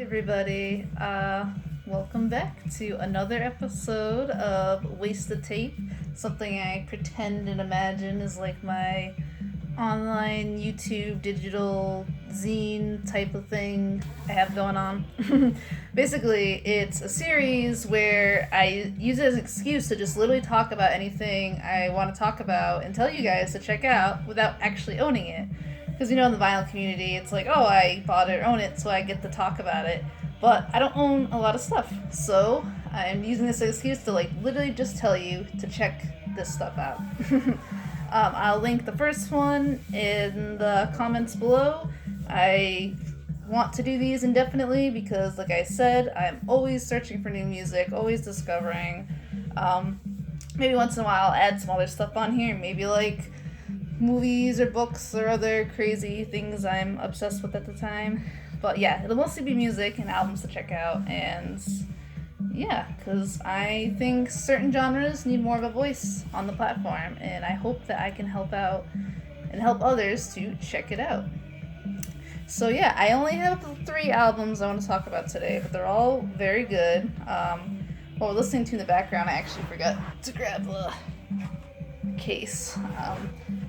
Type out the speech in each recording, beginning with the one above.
everybody. Welcome back to another episode of Wasted Tape, something I pretend and imagine is like my online YouTube digital zine type of thing I have going on. Basically, it's a series where I use it as an excuse to just literally talk about anything I want to talk about and tell you guys to check out without actually owning it. Because in the vinyl community, it's like, oh, I bought it or own it, so I get to talk about it. But I don't own a lot of stuff, so I'm using this excuse to literally just tell you to check this stuff out. I'll link the first one in the comments below. I want to do these indefinitely because, like I said, I'm always searching for new music, always discovering. Maybe once in a while I'll add some other stuff on here, maybe movies or books or other crazy things I'm obsessed with at the time. But yeah, it'll mostly be music and albums to check out, and yeah, because I think certain genres need more of a voice on the platform, and I hope that I can help out and help others to check it out. So yeah, I only have 3 albums I want to talk about today, but they're all very good. While we're listening to in the background, I actually forgot to grab the case.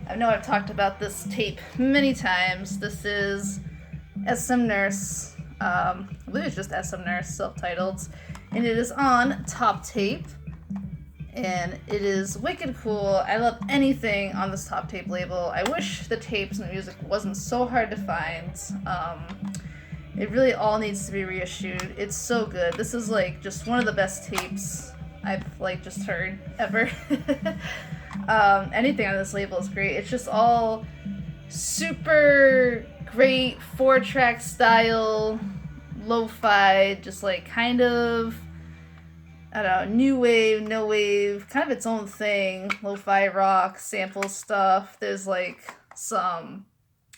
I know I've talked about this tape many times. This is SM Nurse. I believe it's just SM Nurse, self-titled. And it is on Top Tape. And it is wicked cool. I love anything on this Top Tape label. I wish the tapes and the music wasn't so hard to find. It really all needs to be reissued. It's so good. This is just one of the best tapes I've just heard ever. Anything on this label is great. It's just all super great 4-track style, lo-fi, just kind of, I don't know, new wave, no wave, kind of its own thing. Lo-fi rock, sample stuff. There's some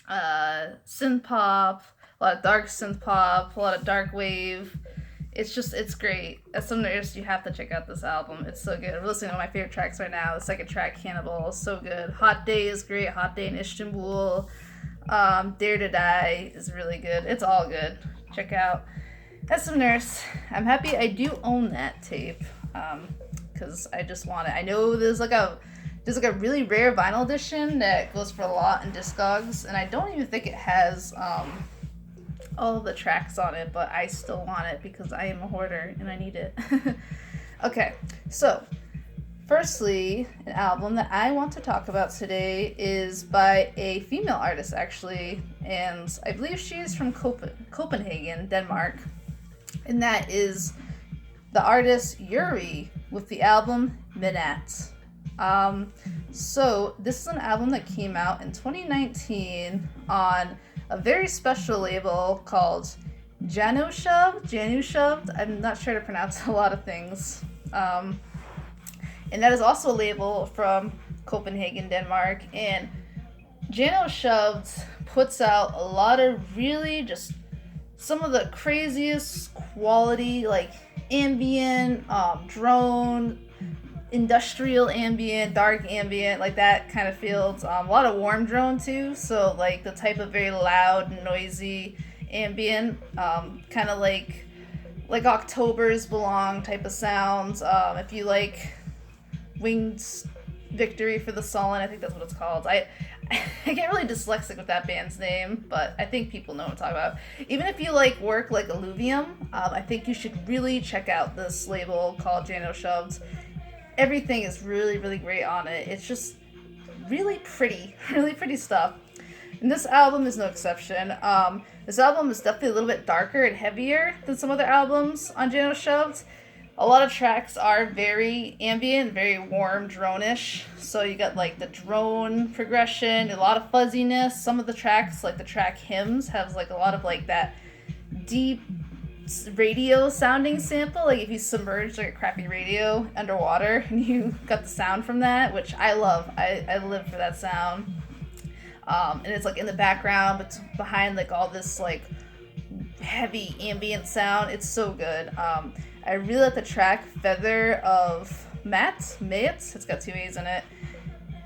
synth pop, a lot of dark synth pop, a lot of dark wave. It's great. As some artists, you have to check out this album. It's so good. I'm listening to one of my favorite tracks right now. The second track, Cannibal, is so good. Hot Day is great. Hot Day in Istanbul. Dare to Die is really good. It's all good. Check out SM Nurse. I'm happy I do own that tape, because I just want it. I know there's a really rare vinyl edition that goes for a lot in Discogs, and I don't even think it has all the tracks on it, but I still want it because I am a hoarder and I need it. Okay, so firstly, an album that I want to talk about today is by a female artist, actually, and I believe she is from Copenhagen, Denmark, and that is the artist Yuri with the album Menat. So this is an album that came out in 2019 on a very special label called Janushoved. I'm not sure to pronounce a lot of things. And that is also a label from Copenhagen, Denmark. And Janushoved puts out a lot of really just some of the craziest quality, ambient, drone, industrial ambient, dark ambient, that kind of fields. A lot of warm drone too, so the type of very loud, noisy ambient, kind of like October's Belong type of sounds. If you like Winged Victory for the Sullen, I think that's what it's called. I get really dyslexic with that band's name, but I think people know what I'm talking about. Even if you work like Alluvium, I think you should really check out this label called Janushoved. Everything is really, really great on it. It's just really pretty stuff. And this album is no exception. This album is definitely a little bit darker and heavier than some other albums on Janushoved. A lot of tracks are very ambient, very warm, drone-ish. So you got the drone progression, a lot of fuzziness. Some of the tracks, the track Hymns, have a lot of that deep radio sounding sample, if you submerge a crappy radio underwater and you got the sound from that, which I love. I live for that sound. And it's in the background, but behind all this heavy ambient sound. It's so good. I really like the track Feather of Matt. It's got 2 A's in it.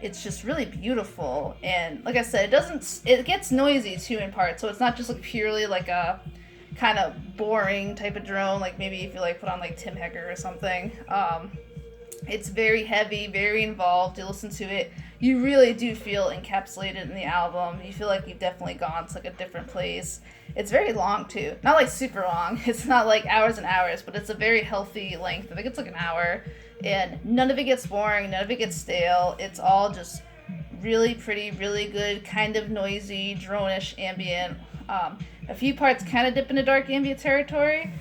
It's just really beautiful, and like I said, it gets noisy too in parts, so it's not just purely a kind of boring type of drone, like maybe if you like put on like Tim Hecker or something. It's very heavy, very involved. You listen to it, you really do feel encapsulated in the album. You feel like you've definitely gone to like a different place. It's very long too, not like super long. It's not like hours and hours, but it's a very healthy length. I think it's like an hour, and none of it gets boring, none of it gets stale. It's all just really pretty, really good, kind of noisy, drone-ish ambient. A few parts kind of dip into dark ambient territory,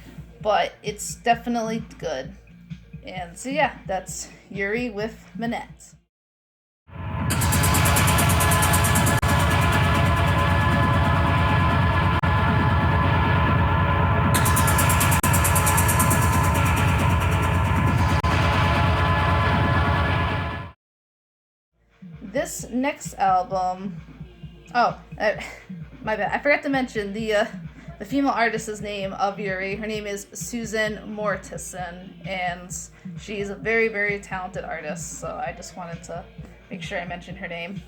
but it's definitely good. And so yeah, that's Yuri with Menat. This next album, my bad, I forgot to mention the female artist's name of Yuri. Her name is Susan Mortensen, and she's a very, very talented artist, so I just wanted to make sure I mentioned her name.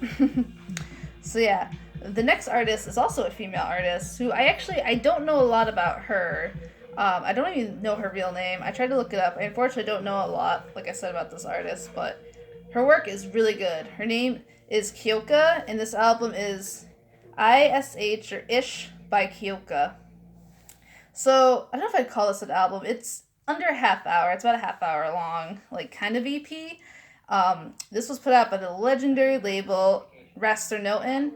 So yeah, the next artist is also a female artist who I don't know a lot about her. I don't even know her real name. I tried to look it up. I unfortunately don't know a lot, like I said, about this artist, but her work is really good. Her name is Kyoka, and this album is ISH or Ish by Kyoka. So, I don't know if I'd call this an album. It's under a half hour. It's about a half hour long, like, kind of EP. This was put out by the legendary label Rasternoten.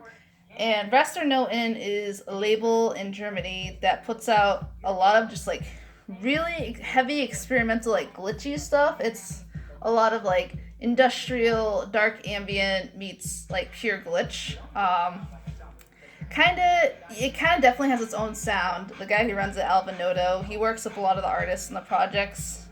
And Rasternoten is a label in Germany that puts out a lot of just, like, really heavy experimental, like, glitchy stuff. It's a lot of, like, industrial, dark ambient meets, like, pure glitch. It kind of definitely has its own sound. The guy who runs it, Alvin Noto, he works with a lot of the artists in the projects.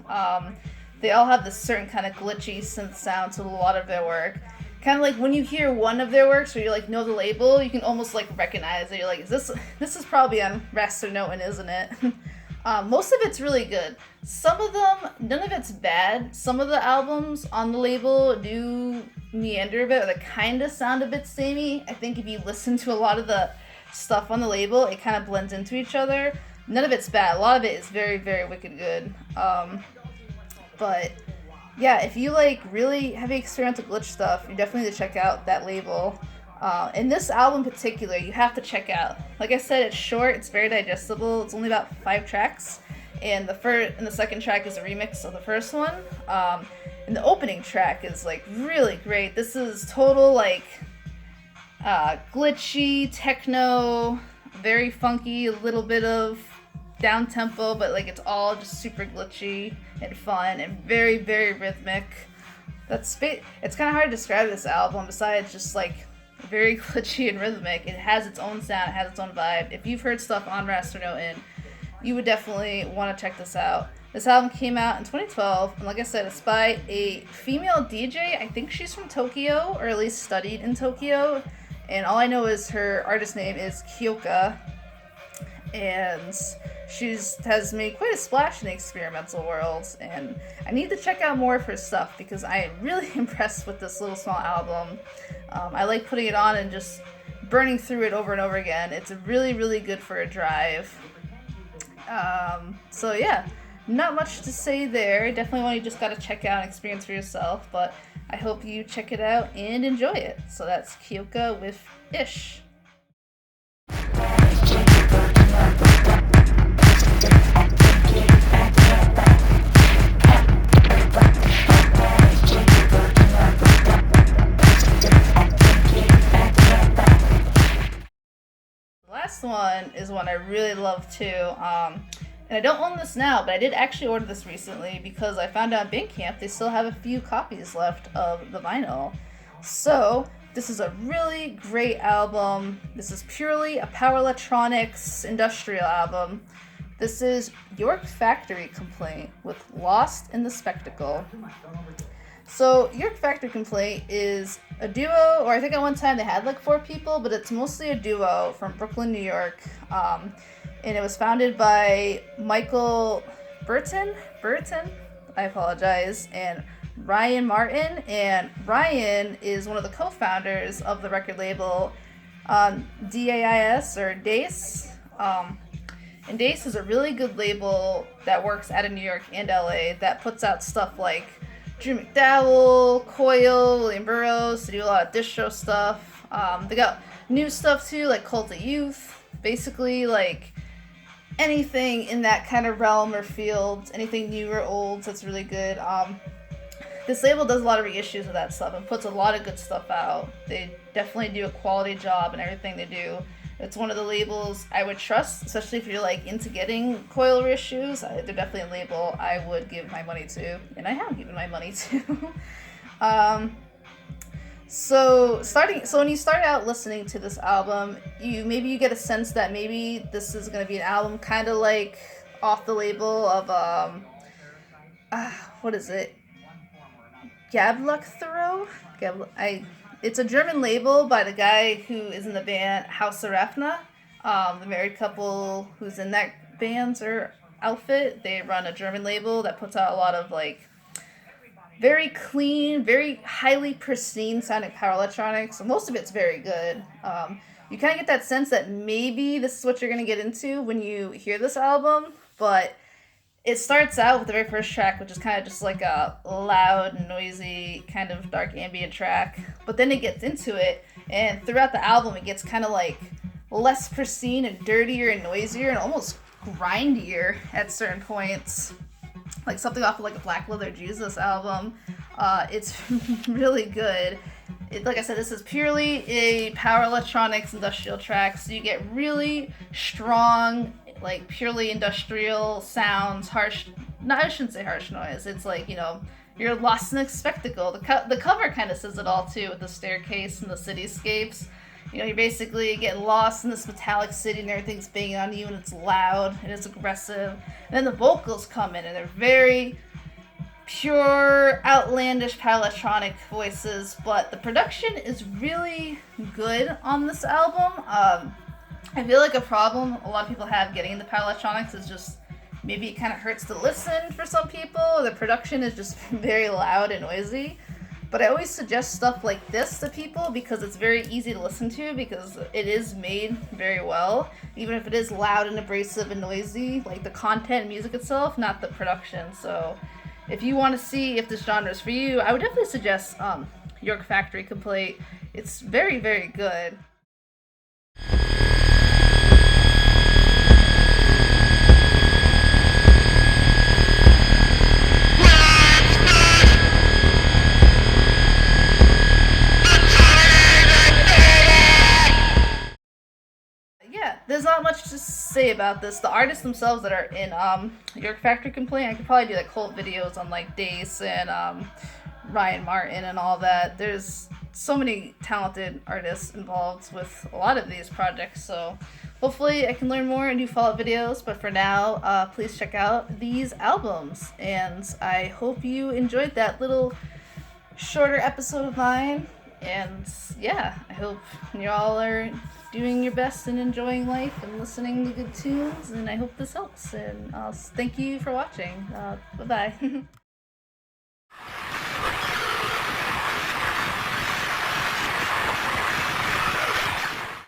They all have this certain kind of glitchy synth sound to a lot of their work. Kind of like when you hear one of their works, where you like know the label, you can almost like recognize it. You're like, this is probably on Rasternoten, isn't it? Most of it's really good. Some of them, none of it's bad. Some of the albums on the label do meander a bit, or they kind of sound a bit samey. I think if you listen to a lot of the stuff on the label, it kind of blends into each other. None of it's bad. A lot of it is very, very wicked good. But yeah, if you like really heavy experimental glitch stuff, you definitely need to check out that label. And this album in particular, you have to check out. Like I said, it's short, it's very digestible. It's only about 5 tracks, and the second track is a remix of the first one. And the opening track is like really great. This is total like glitchy techno, very funky, a little bit of down tempo, but like it's all just super glitchy and fun and very, very rhythmic. It's kind of hard to describe this album besides just like very glitchy and rhythmic. It has its own sound, it has its own vibe. If you've heard stuff on Rasternoten, you would definitely want to check this out. This album came out in 2012, and like I said, it's by a female DJ. I think she's from Tokyo, or at least studied in Tokyo, and all I know is her artist name is Kyoka, and she has made quite a splash in the experimental world, and I need to check out more of her stuff because I am really impressed with this little small album. I like putting it on and just burning through it over and over again. It's really, really good for a drive. So yeah, not much to say there. Definitely one you just gotta check out and experience for yourself, but I hope you check it out and enjoy it. So that's Kyoka with Ish. Last one is one I really love too. And I don't own this now, but I did actually order this recently because I found out on Bandcamp they still have a few copies left of the vinyl. So this is a really great album. This is purely a power electronics industrial album. This is York Factory Complaint with Lost in the Spectacle. So York Factory Complaint is a duo, or I think at one time they had like 4 people, but it's mostly a duo from Brooklyn, New York. And it was founded by Michael Burton, I apologize, and Ryan Martin. And Ryan is one of the co-founders of the record label DAIS or DACE. And Dace is a really good label that works out of New York and LA that puts out stuff like Drew McDowell, Coil, William Burroughs. They do a lot of distro stuff. They got new stuff too, like Cult of Youth. Basically, like anything in that kind of realm or field, anything new or old that's really good. This label does a lot of reissues of that stuff and puts a lot of good stuff out. They definitely do a quality job in everything they do. It's one of the labels I would trust, especially if you're like into getting Coil reissues. They're definitely a label I would give my money to, and I have given my money to. So when you start out listening to this album, you get a sense that maybe this is going to be an album kind of like off the label of what is it? Gabluckthrow? It's a German label by the guy who is in the band House of Rafna. The married couple who's in that band's or outfit, they run a German label that puts out a lot of like very clean, very highly pristine sounding power electronics. So most of it's very good. You kind of get that sense that maybe this is what you're going to get into when you hear this album, but it starts out with the very first track, which is kind of just like a loud, noisy, kind of dark ambient track. But then it gets into it, and throughout the album, it gets kind of like less pristine and dirtier and noisier and almost grindier at certain points. Like something off of like a Black Leather Jesus album. It's really good. Like I said, this is purely a power electronics industrial track, so you get really strong, like purely industrial sounds, harsh, no, I shouldn't say harsh noise. It's like, you're lost in a spectacle. The cover kind of says it all too, with the staircase and the cityscapes. You're basically getting lost in this metallic city and everything's banging on you and it's loud and it's aggressive. And then the vocals come in and they're very pure, outlandish power electronic voices, but the production is really good on this album. I feel like a problem a lot of people have getting into power electronics is just maybe it kind of hurts to listen for some people. The production is just very loud and noisy. But I always suggest stuff like this to people because it's very easy to listen to because it is made very well. Even if it is loud and abrasive and noisy, like the content and music itself, not the production. So if you want to see if this genre is for you, I would definitely suggest York Factory Complete. It's very, very good. There's not much to say about this. The artists themselves that are in York Factory Complaint, I could probably do like whole videos on like Dace and Ryan Martin and all that. There's so many talented artists involved with a lot of these projects, so hopefully I can learn more and do follow-up videos. But for now, please check out these albums, and I hope you enjoyed that little shorter episode of mine. And yeah, I hope you all are doing your best and enjoying life and listening to good tunes, and I hope this helps. And thank you for watching. Bye-bye.